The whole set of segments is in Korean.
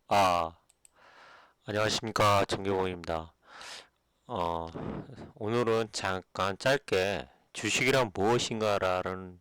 아, 안녕하십니까. 정교봉입니다. 어, 오늘은 잠깐 짧게 주식이란 무엇인가라는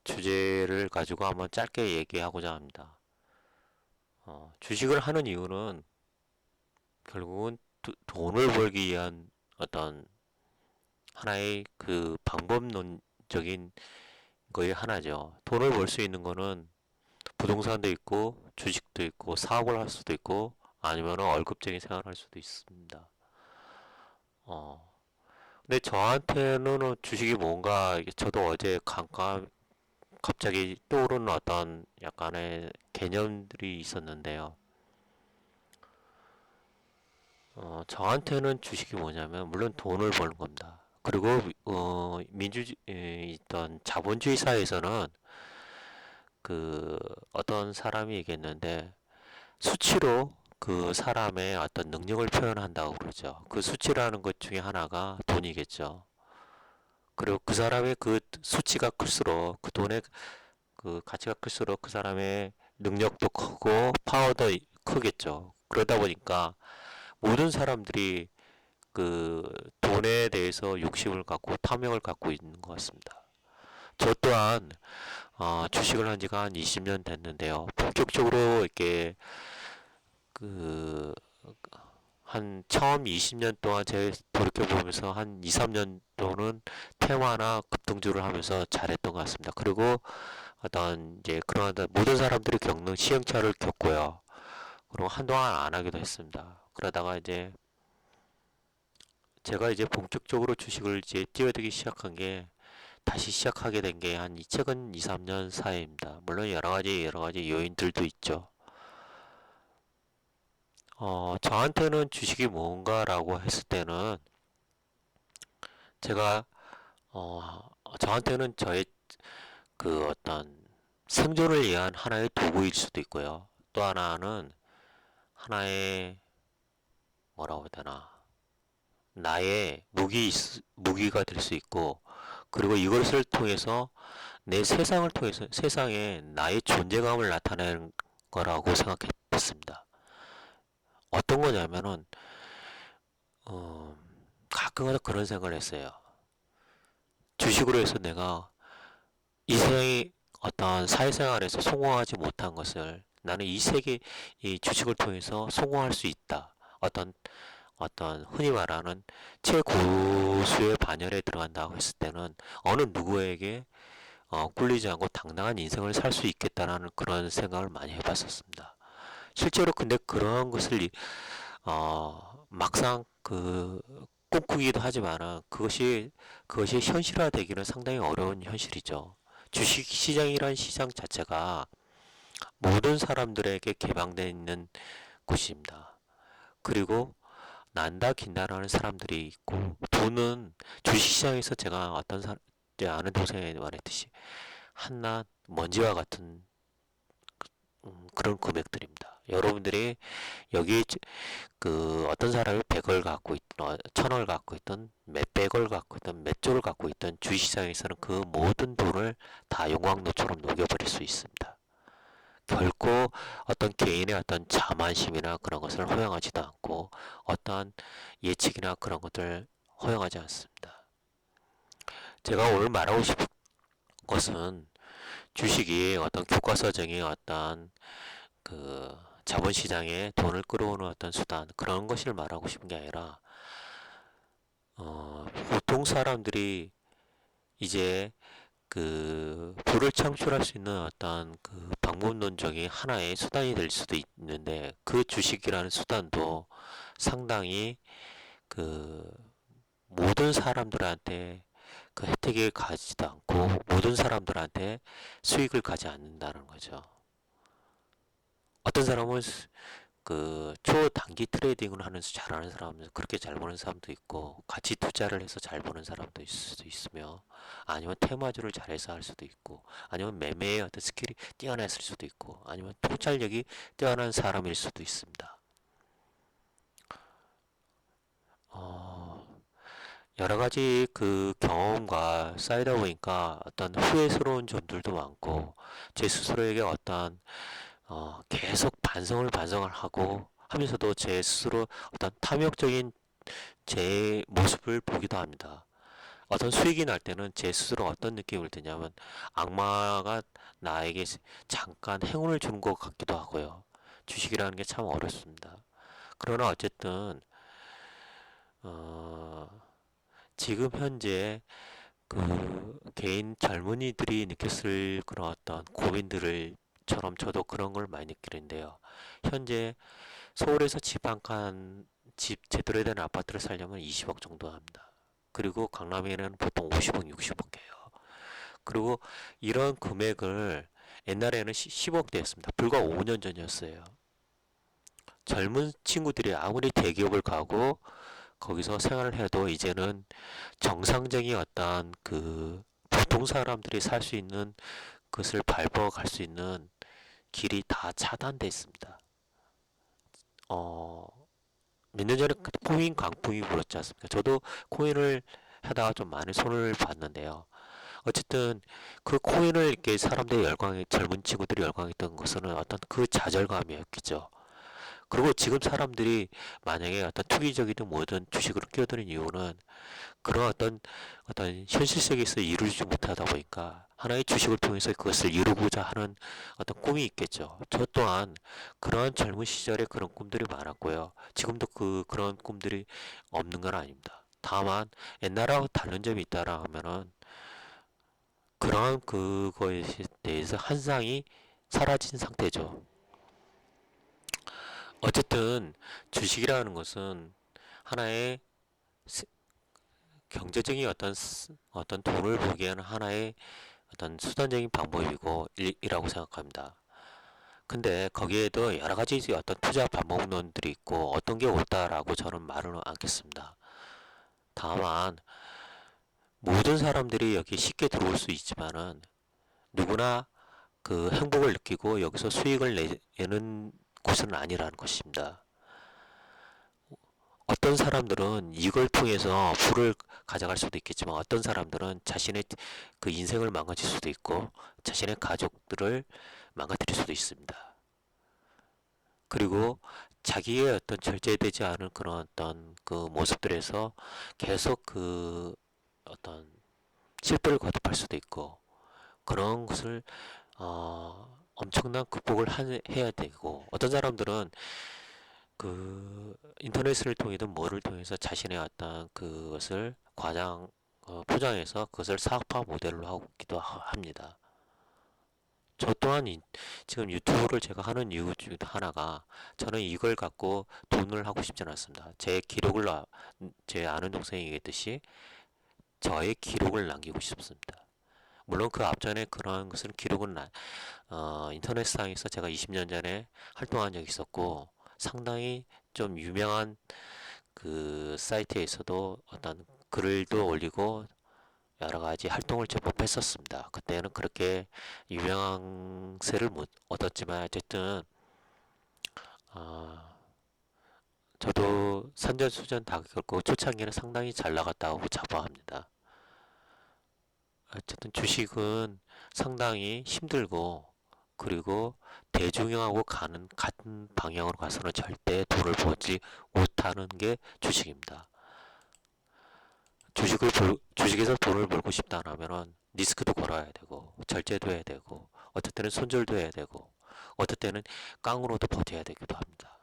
주제를 가지고 한번 짧게 얘기하고자 합니다. 주식을 하는 이유는 결국은 돈을 벌기 위한 어떤 하나의 그 방법론적인 거의 하나죠. 돈을 벌 수 있는 거는 부동산도 있고, 주식도 있고, 사업을 할 수도 있고, 아니면 월급쟁이 생활을 할 수도 있습니다. 어, 근데 저한테는 주식이 뭔가 저도 어제 잠깐 갑자기 떠오르는 어떤 약간의 개념들이 있었는데요. 저한테는 주식이 뭐냐면 물론 돈을 버는 겁니다. 그리고 있던 자본주의 사회에서는 그 어떤 사람이 얘기했는데 수치로 그 사람의 어떤 능력을 표현한다고 그러죠. 그 수치라는 것 중에 하나가 돈이겠죠. 그리고 그 사람의 그 수치가 클수록 그 돈의 그 가치가 클수록 그 사람의 능력도 크고 파워도 크겠죠. 그러다 보니까 모든 사람들이 그 돈에 대해서 욕심을 갖고 탐욕을 갖고 있는 것 같습니다. 저 또한 주식을 한 지가 한 20년 됐는데요. 본격적으로 이렇게 그 한 처음 20년 동안 제 돌이켜 보면서 한 2, 3년 도는 테마나 급등주를 하면서 잘했던 것 같습니다. 그리고 어떤 이제 그런 모든 사람들이 겪는 시행착오를 겪고요. 그리고 한동안 안 하기도 했습니다. 그러다가 이제 제가 이제 본격적으로 주식을 이제 뛰어들기 시작한 게 다시 시작하게 된 게 한 최근 2, 3년 사이입니다. 물론 여러 가지 요인들도 있죠. 저한테는 주식이 뭔가라고 했을 때는 제가 저한테는 저의 그 어떤 생존을 위한 하나의 도구일 수도 있고요. 또 하나는 하나의 뭐라고 해야 되나 나의 무기가 될 수 있고 그리고 이것을 통해서 내 세상을 통해서 세상에 나의 존재감을 나타내는 거라고 생각했습니다. 어떤 거냐면은 가끔가다 그런 생각을 했어요. 주식으로 해서 내가 이 세상의 어떤 사회생활에서 성공하지 못한 것을 나는 이 세계 이 주식을 통해서 성공할 수 있다. 어떤 흔히 말하는 최고수의 반열에 들어간다고 했을 때는 어느 누구에게 꿀리지 않고 당당한 인생을 살 수 있겠다라는 그런 생각을 많이 해봤었습니다. 실제로 근데 그런 것을 막상 그 꿈꾸기도 하지만은 그것이 현실화되기는 상당히 어려운 현실이죠. 주식 시장이란 시장 자체가 모든 사람들에게 개방되어 있는 곳입니다. 그리고 난다 긴다라는 사람들이 있고 돈은 주식시장에서 제가 제 아는 동생이 말했듯이 한낱 먼지와 같은 그런 금액들입니다. 여러분들이 여기 그 어떤 사람이 100을 갖고 있든 1000을 갖고 있든 몇백을 갖고 있든 몇 조를 갖고 있든 주식시장에서는 그 모든 돈을 다 용광로처럼 녹여버릴 수 있습니다. 결코 어떤 개인의 어떤 자만심이나 그런 것을 허용하지도 않고 어떠한 예측이나 그런 것들 허용하지 않습니다. 제가 오늘 말하고 싶은 것은 주식이 어떤 교과서적인 어떤 그 자본시장에 돈을 끌어오는 어떤 수단 그런 것을 말하고 싶은 게 아니라 보통 사람들이 이제 그 부를 창출할 수 있는 어떤 그 방법론적인 하나의 수단이 될 수도 있는데 그 주식이라는 수단도 상당히 그 모든 사람들한테 그 혜택을 가지도 않고 모든 사람들한테 수익을 가지 않는다는 거죠. 어떤 사람은 그 초단기 트레이딩을 하면서 잘하는 사람은 그렇게 잘 버는 사람도 있고 같이 투자를 해서 잘 버는 사람도 있을 수도 있으며 아니면 테마주를 잘해서 할 수도 있고 아니면 매매의 어떤 스킬이 뛰어났을 수도 있고 아니면 통찰력이 뛰어난 사람일 수도 있습니다. 어, 여러 가지 그 경험과 쌓이다 보니까 어떤 후회스러운 점들도 많고 제 스스로에게 어떤 계속 반성을 하고 하면서도 제 스스로 어떤 탐욕적인 제 모습을 보기도 합니다. 어떤 수익이 날 때는 제 스스로 어떤 느낌을 드냐면 악마가 나에게 잠깐 행운을 주는 것 같기도 하고요. 주식이라는 게 참 어렵습니다. 그러나 어쨌든 어, 지금 현재 그 개인 젊은이들이 느꼈을 그런 어떤 고민들을처럼 저도 그런 걸 많이 느끼는데요. 현재 서울에서 집 한 칸, 집 제대로 된 아파트를 살려면 20억 정도 합니다. 그리고 강남에는 보통 50억, 60억이에요. 그리고 이런 금액을 옛날에는 10억대였습니다. 불과 5년 전이었어요. 젊은 친구들이 아무리 대기업을 가고 거기서 생활을 해도 이제는 정상적인 어떤 그 보통 사람들이 살 수 있는 것을 밟아 갈 수 있는 길이 다 차단돼 있습니다. 어, 몇 년 전에 코인 강풍이 불었지 않습니까? 저도 코인을 하다가 좀 많이 손을 봤는데요. 어쨌든 그 코인을 이렇게 사람들이 젊은 친구들이 열광했던 것은 어떤 그 좌절감이었겠죠. 그리고 지금 사람들이 만약에 어떤 투기적이든 뭐든 주식으로 끼어드는 이유는 그런 어떤 현실 세계에서 이루지 못하다 보니까 하나의 주식을 통해서 그것을 이루고자 하는 어떤 꿈이 있겠죠. 저 또한 그러한 젊은 시절에 그런 꿈들이 많았고요. 지금도 그런 꿈들이 없는 건 아닙니다. 다만 옛날하고 다른 점이 있다라 하면은 그러한 그거에 대해서 한상이 사라진 상태죠. 어쨌든 주식이라는 것은 하나의 경제적인 어떤 돈을 벌기 위한 하나의 어떤 수단적인 방법이고 이라고 생각합니다. 근데 거기에도 여러 가지 어떤 투자 방법론들이 있고 어떤 게 옳다라고 저는 말은 않겠습니다. 다만 모든 사람들이 여기 쉽게 들어올 수 있지만은 누구나 그 행복을 느끼고 여기서 수익을 내는 곳은 아니라는 것입니다. 어떤 사람들은 이걸 통해서 부를 가져갈 수도 있겠지만 어떤 사람들은 자신의 그 인생을 망가질 수도 있고 자신의 가족들을 망가뜨릴 수도 있습니다. 그리고 자기의 어떤 절제되지 않은 그런 어떤 그 모습들에서 계속 그 어떤 실패를 거듭할 수도 있고 그런 것을 엄청난 극복을 해야 되고 어떤 사람들은 그 인터넷을 통해든 뭐를 통해서 자신의 어떤 그것을 포장해서 그것을 사업화 모델로 하기도 합니다. 저 또한 지금 유튜브를 제가 하는 이유 중 하나가 저는 이걸 갖고 돈을 하고 싶지는 않습니다. 제 아는 동생이 얘기했듯이 저의 기록을 남기고 싶습니다. 물론 그 앞전에 그런 것은 인터넷상에서 제가 20년 전에 활동한 적이 있었고 상당히 좀 유명한 그 사이트에서도 어떤 글도 올리고 여러 가지 활동을 제법 했었습니다. 그때는 그렇게 유명세를 못 얻었지만 어쨌든 어, 저도 산전수전 다 겪고 초창기에는 상당히 잘 나갔다고 자부합니다. 어쨌든 주식은 상당히 힘들고 그리고 대중하고 같은 방향으로 가서는 절대 돈을 벌지 못하는 게 주식입니다. 주식에서 돈을 벌고 싶다 하면은 리스크도 걸어야 되고 절제도 해야 되고 어떨 때는 손절도 해야 되고 어떨 때는 깡으로도 버텨야 되기도 합니다.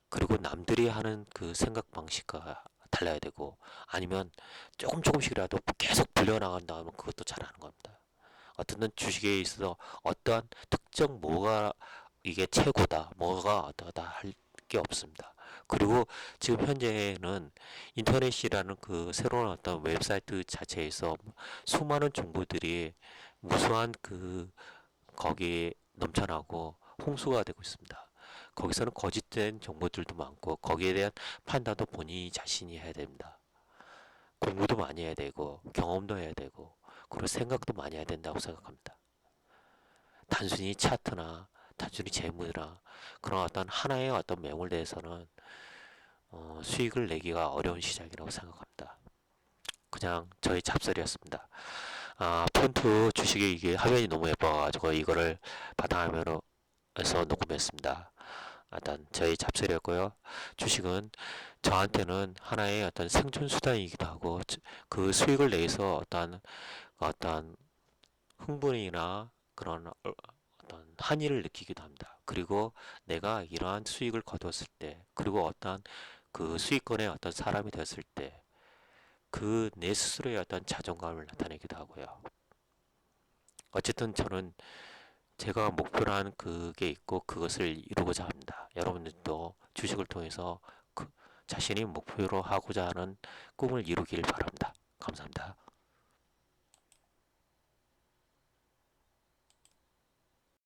그리고 남들이 하는 그 생각 방식과 달라야 되고 아니면 조금씩이라도 계속 불려나간다 하면 그것도 잘하는 겁니다. 어떤 주식에 있어서 어떠한 특정 뭐가 이게 최고다 뭐가 어떠다 할 게 없습니다. 그리고 지금 현재는 인터넷이라는 그 새로운 어떤 웹사이트 자체에서 수많은 정보들이 무수한 거기에 넘쳐나고 홍수가 되고 있습니다. 거기서는 거짓된 정보들도 많고 거기에 대한 판단도 본인이 자신이 해야 됩니다. 공부도 많이 해야 되고 경험도 해야 되고 그리고 생각도 많이 해야 된다고 생각합니다. 단순히 차트나 단순히 재무나 그런 어떤 하나의 어떤 매물 대해서는 수익을 내기가 어려운 시장이라고 생각합니다. 그냥 저의 잡설이었습니다. 폰트 주식이 이게 화면이 너무 예뻐가지고 이거를 바탕화면으로 녹음했습니다. 일단 저희 잡설이었고요. 주식은 저한테는 하나의 어떤 생존 수단이기도 하고 그 수익을 내서 어떤 흥분이나 그런 어떤 한의를 느끼기도 합니다. 그리고 내가 이러한 수익을 거두었을 때, 그리고 어떤 그 수익권의 어떤 사람이 되었을 때, 그 내 스스로의 어떤 자존감을 나타내기도 하고요. 어쨌든 저는 제가 목표로 한 그게 있고 그것을 이루고자 합니다. 여러분들도 주식을 통해서 자신이 목표로 하고자 하는 꿈을 이루길 바랍니다. 감사합니다.